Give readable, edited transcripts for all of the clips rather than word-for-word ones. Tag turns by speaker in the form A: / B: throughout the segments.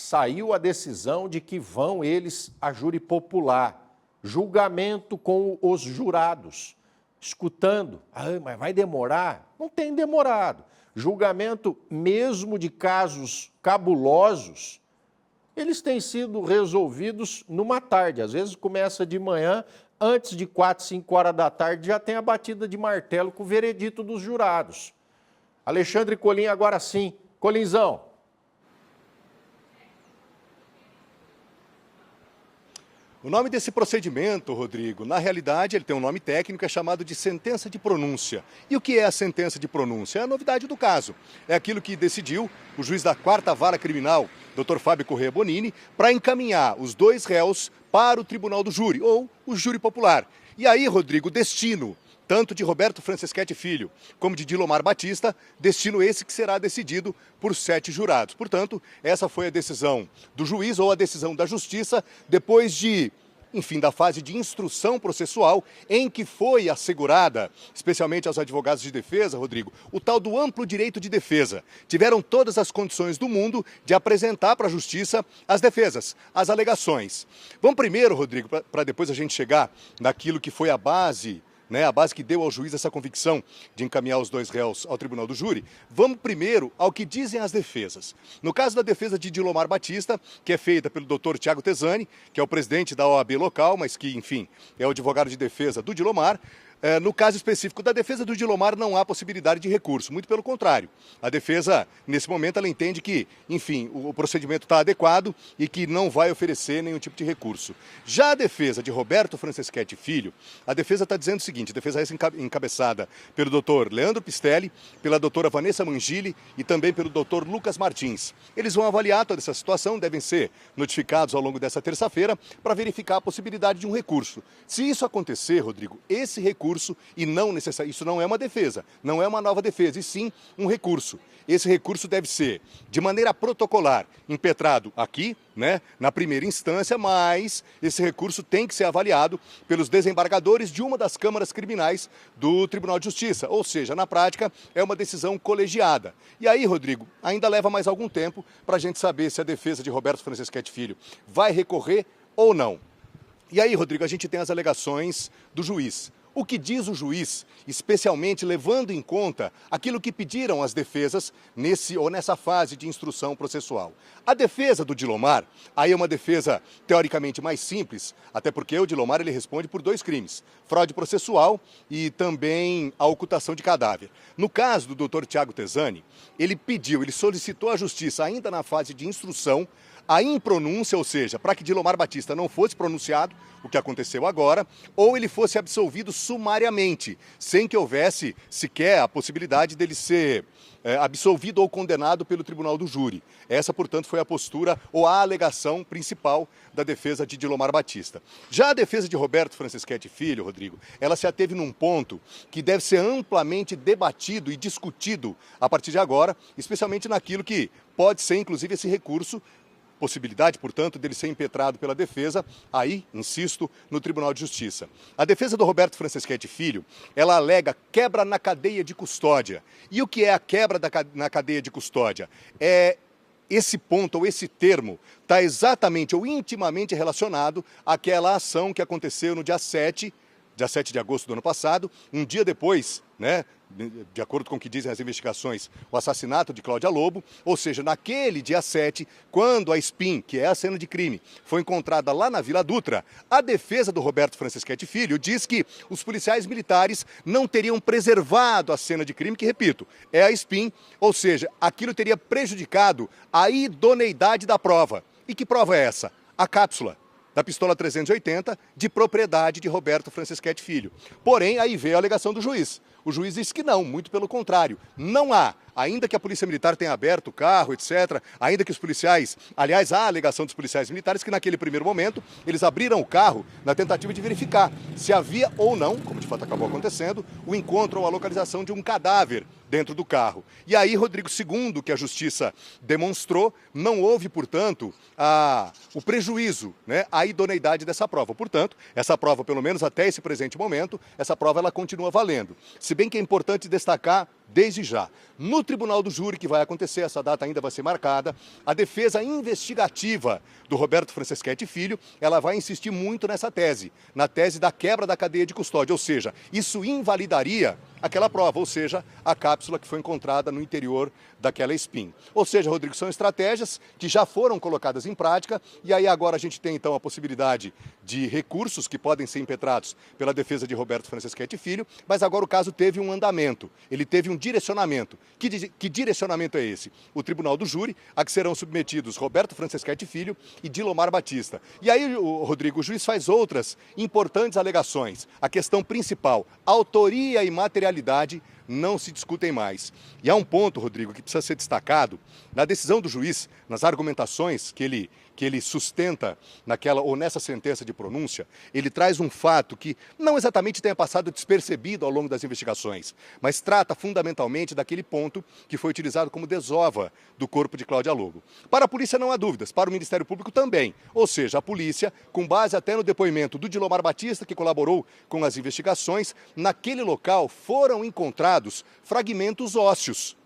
A: saiu a decisão de que vão eles a júri popular, julgamento com os jurados, escutando. Mas vai demorar? Não tem demorado. Julgamento mesmo de casos cabulosos, eles têm sido resolvidos numa tarde. Às vezes começa de manhã, antes de 4, 5 horas da tarde, já tem a batida de martelo com o veredito dos jurados. Alexandre Colim, agora sim. Colinzão.
B: O nome desse procedimento, Rodrigo, na realidade ele tem um nome técnico, é chamado de sentença de pronúncia. E o que é a sentença de pronúncia? É a novidade do caso. É aquilo que decidiu o juiz da 4ª Vara Criminal, Dr. Fábio Corrêa Bonini, para encaminhar os 2 réus para o Tribunal do Júri, ou o Júri Popular. E aí, Rodrigo, destino tanto de Roberto Franceschetti Filho como de Dilomar Batista, destino esse que será decidido por 7 jurados. Portanto, essa foi a decisão do juiz ou a decisão da justiça depois de, enfim, da fase de instrução processual em que foi assegurada, especialmente aos advogados de defesa, Rodrigo, o tal do amplo direito de defesa. Tiveram todas as condições do mundo de apresentar para a justiça as defesas, as alegações. Vamos primeiro, Rodrigo, para depois a gente chegar naquilo que foi a base que deu ao juiz essa convicção de encaminhar os 2 réus ao Tribunal do Júri, vamos primeiro ao que dizem as defesas. No caso da defesa de Dilomar Batista, que é feita pelo Dr. Tiago Tesani, que é o presidente da OAB local, mas que, enfim, é o advogado de defesa do Dilomar, no caso específico da defesa do Dilomar, não há possibilidade de recurso, muito pelo contrário. A defesa, nesse momento, ela entende que, enfim, o procedimento está adequado e que não vai oferecer nenhum tipo de recurso. Já a defesa de Roberto Franceschetti Filho, a defesa está dizendo o seguinte, a defesa essa encabeçada pelo doutor Leandro Pistelli, pela doutora Vanessa Mangili e também pelo doutor Lucas Martins. Eles vão avaliar toda essa situação, devem ser notificados ao longo dessa terça-feira para verificar a possibilidade de um recurso. Se isso acontecer, Rodrigo, esse recurso, e não necessário, isso não é uma defesa, não é uma nova defesa, e sim um recurso. Esse recurso deve ser, de maneira protocolar, impetrado aqui, na primeira instância, mas esse recurso tem que ser avaliado pelos desembargadores de uma das câmaras criminais do Tribunal de Justiça, ou seja, na prática, é uma decisão colegiada. E aí, Rodrigo, ainda leva mais algum tempo para a gente saber se a defesa de Roberto Franceschetti Filho vai recorrer ou não. E aí, Rodrigo, a gente tem as alegações do juiz. O que diz o juiz, especialmente levando em conta aquilo que pediram as defesas nessa fase de instrução processual. A defesa do Dilomar, aí é uma defesa teoricamente mais simples, até porque o Dilomar ele responde por 2 crimes, fraude processual e também a ocultação de cadáver. No caso do Dr. Tiago Tesani, ele solicitou à justiça ainda na fase de instrução a impronúncia, ou seja, para que Dilomar Batista não fosse pronunciado, o que aconteceu agora, ou ele fosse absolvido sumariamente, sem que houvesse sequer a possibilidade dele ser absolvido ou condenado pelo Tribunal do Júri. Essa, portanto, foi a postura ou a alegação principal da defesa de Dilomar Batista. Já a defesa de Roberto Franceschetti Filho, Rodrigo, ela se ateve num ponto que deve ser amplamente debatido e discutido a partir de agora, especialmente naquilo que pode ser, inclusive, esse recurso, possibilidade, portanto, dele ser impetrado pela defesa, aí, insisto, no Tribunal de Justiça. A defesa do Roberto Franceschetti Filho, ela alega quebra na cadeia de custódia. E o que é a quebra na cadeia de custódia? Esse ponto, ou esse termo, está exatamente ou intimamente relacionado àquela ação que aconteceu no dia 7 de agosto do ano passado, um dia depois, de acordo com o que dizem as investigações, o assassinato de Cláudia Lobo, ou seja, naquele dia 7, quando a SPIN, que é a cena de crime, foi encontrada lá na Vila Dutra, a defesa do Roberto Franceschetti Filho diz que os policiais militares não teriam preservado a cena de crime, que, repito, é a SPIN, ou seja, aquilo teria prejudicado a idoneidade da prova. E que prova é essa? A cápsula da pistola 380 de propriedade de Roberto Franceschetti Filho. Porém, aí veio a alegação do juiz. O juiz disse que não, muito pelo contrário. Não há, ainda que a Polícia Militar tenha aberto o carro, etc., ainda que os policiais, aliás, há a alegação dos policiais militares que naquele primeiro momento eles abriram o carro na tentativa de verificar se havia ou não, como de fato acabou acontecendo, o encontro ou a localização de um cadáver dentro do carro. E aí, Rodrigo, segundo o que a Justiça demonstrou, não houve, portanto, o prejuízo, à idoneidade dessa prova. Portanto, essa prova, pelo menos até esse presente momento, essa prova ela continua valendo. Se bem que é importante destacar desde já. No tribunal do júri, que vai acontecer, essa data ainda vai ser marcada, a defesa investigativa do Roberto Franceschetti Filho, ela vai insistir muito nessa tese, na tese da quebra da cadeia de custódia, ou seja, isso invalidaria aquela prova, ou seja, a cápsula que foi encontrada no interior daquela SPIN. Ou seja, Rodrigo, são estratégias que já foram colocadas em prática e aí agora a gente tem então a possibilidade de recursos que podem ser impetrados pela defesa de Roberto Franceschetti Filho, mas agora o caso teve um andamento, ele teve um direcionamento. Que direcionamento é esse? O tribunal do júri, a que serão submetidos Roberto Franceschetti Filho e Dilomar Batista. E aí, Rodrigo, o juiz faz outras importantes alegações. A questão principal, autoria e materialidade não se discutem mais. E há um ponto, Rodrigo, que precisa ser destacado. Na decisão do juiz, nas argumentações que ele sustenta nessa sentença de pronúncia, ele traz um fato que não exatamente tenha passado despercebido ao longo das investigações, mas trata fundamentalmente daquele ponto que foi utilizado como desova do corpo de Cláudia Lobo. Para a polícia não há dúvidas, para o Ministério Público também. Ou seja, a polícia, com base até no depoimento do Dilomar Batista, que colaborou com as investigações, naquele local foram encontrados fragmentos ósseos.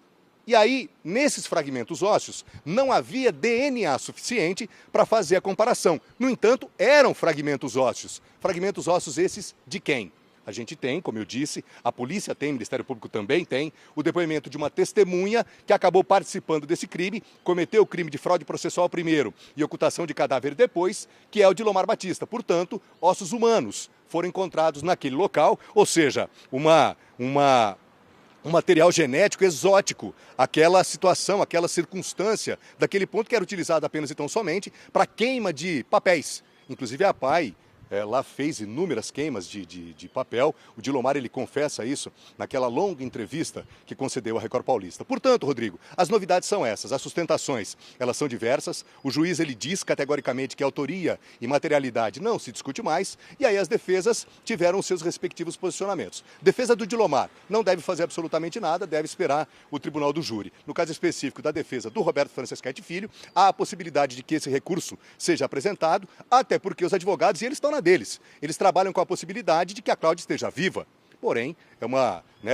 B: E aí, nesses fragmentos ósseos, não havia DNA suficiente para fazer a comparação. No entanto, eram fragmentos ósseos. Fragmentos ósseos esses de quem? A gente tem, como eu disse, a polícia tem, o Ministério Público também tem, o depoimento de uma testemunha que acabou participando desse crime, cometeu o crime de fraude processual primeiro e ocultação de cadáver depois, que é o Dilomar Batista. Portanto, ossos humanos foram encontrados naquele local, ou seja, um material genético exótico, aquela situação, aquela circunstância daquele ponto que era utilizado apenas e tão somente para queima de papéis. Inclusive a PAI lá fez inúmeras queimas de papel. O Dilomar, ele confessa isso naquela longa entrevista que concedeu à Record Paulista. Portanto, Rodrigo, as novidades são essas, as sustentações, elas são diversas. O juiz, ele diz categoricamente que autoria e materialidade não se discute mais, e aí as defesas tiveram os seus respectivos posicionamentos. Defesa do Dilomar não deve fazer absolutamente nada, deve esperar o tribunal do júri. No caso específico da defesa do Roberto Franceschetti Filho, há a possibilidade de que esse recurso seja apresentado, até porque os advogados, e eles estão deles. Eles trabalham com a possibilidade de que a Cláudia esteja viva. Porém,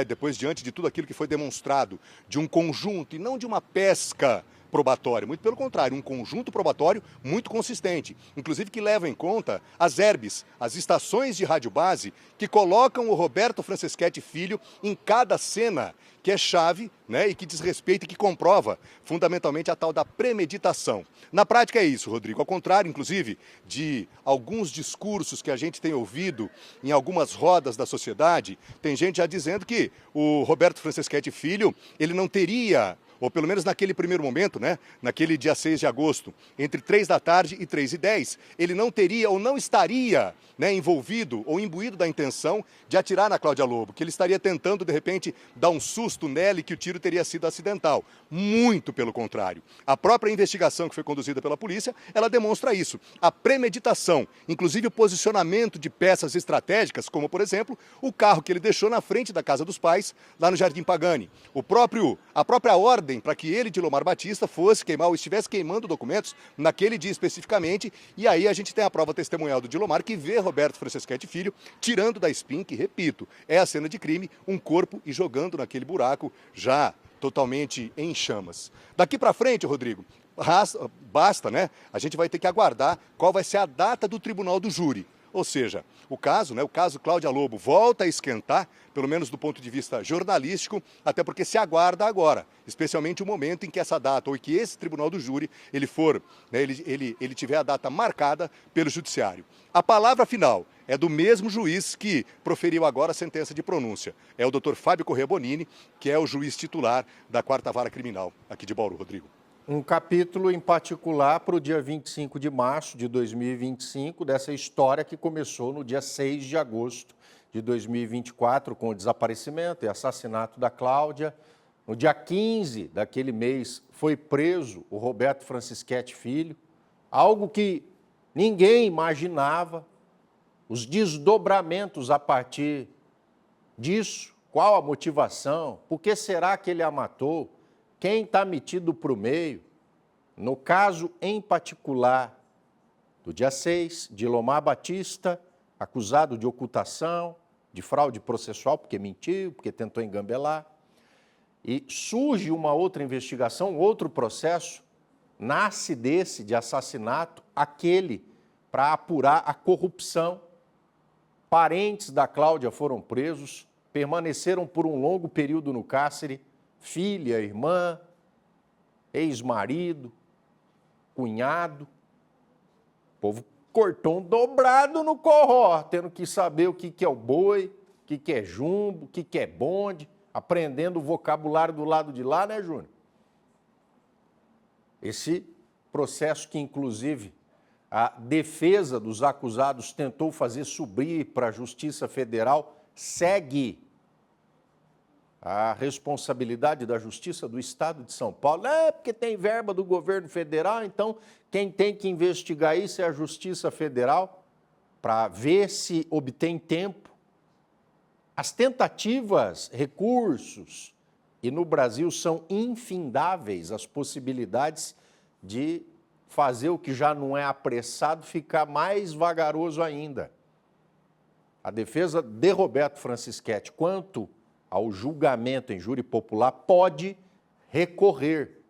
B: depois, diante de tudo aquilo que foi demonstrado, de um conjunto e não de uma pesca probatória, muito pelo contrário, um conjunto probatório muito consistente, inclusive que leva em conta as ERBs, as estações de rádio base, que colocam o Roberto Franceschetti Filho em cada cena, que é chave, e que diz respeito e que comprova fundamentalmente a tal da premeditação. Na prática é isso, Rodrigo, ao contrário, inclusive, de alguns discursos que a gente tem ouvido em algumas rodas da sociedade, tem gente já dizendo que o Roberto Franceschetti Filho, ele não teria, ou pelo menos naquele primeiro momento, naquele dia 6 de agosto, entre 3 da tarde e 3h10, ele não teria ou não estaria envolvido ou imbuído da intenção de atirar na Cláudia Lobo, que ele estaria tentando, de repente, dar um susto nela e que o tiro teria sido acidental. Muito pelo contrário. A própria investigação que foi conduzida pela polícia, ela demonstra isso. A premeditação, inclusive o posicionamento de peças estratégicas, como, por exemplo, o carro que ele deixou na frente da casa dos pais, lá no Jardim Pagani. A própria ordem para que ele, Dilomar Batista, fosse queimar ou estivesse queimando documentos naquele dia especificamente, e aí a gente tem a prova testemunhal do Dilomar que vê Roberto Franceschetti Filho tirando da SPIN, que, repito, é a cena de crime, um corpo e jogando naquele buraco já totalmente em chamas. Daqui para frente, Rodrigo, basta, a gente vai ter que aguardar qual vai ser a data do tribunal do júri. Ou seja, o caso Cláudia Lobo volta a esquentar, pelo menos do ponto de vista jornalístico, até porque se aguarda agora, especialmente o momento em que essa data, ou que esse tribunal do júri, ele tiver a data marcada pelo judiciário. A palavra final é do mesmo juiz que proferiu agora a sentença de pronúncia. É o Dr. Fábio Corrêa Bonini, que é o juiz titular da 4ª Vara Criminal aqui de Bauru, Rodrigo.
A: Um capítulo em particular para o dia 25 de março de 2025, dessa história que começou no dia 6 de agosto de 2024, com o desaparecimento e assassinato da Cláudia. No dia 15 daquele mês foi preso o Roberto Franceschetti Filho, algo que ninguém imaginava, os desdobramentos a partir disso, qual a motivação, por que será que ele a matou? Quem está metido para o meio? No caso em particular do dia 6, Dilomar Batista, acusado de ocultação, de fraude processual, porque mentiu, porque tentou engambelar. e surge uma outra investigação, outro processo, nasce desse de assassinato, aquele para apurar a corrupção. Parentes da Cláudia foram presos, permaneceram por um longo período no cárcere, filha, irmã, ex-marido, cunhado. O povo cortou um dobrado no corró, tendo que saber o que é o boi, o que é jumbo, o que é bonde, aprendendo o vocabulário do lado de lá, né, Júnior? Esse processo que, inclusive, a defesa dos acusados tentou fazer subir para a Justiça Federal, segue. A responsabilidade da Justiça do Estado de São Paulo é porque tem verba do governo federal, então quem tem que investigar isso é a Justiça Federal, para ver se obtém tempo. As tentativas, recursos, e no Brasil são infindáveis as possibilidades de fazer o que já não é apressado ficar mais vagaroso ainda. A defesa de Roberto Francischetti, quanto ao julgamento em júri popular, pode recorrer.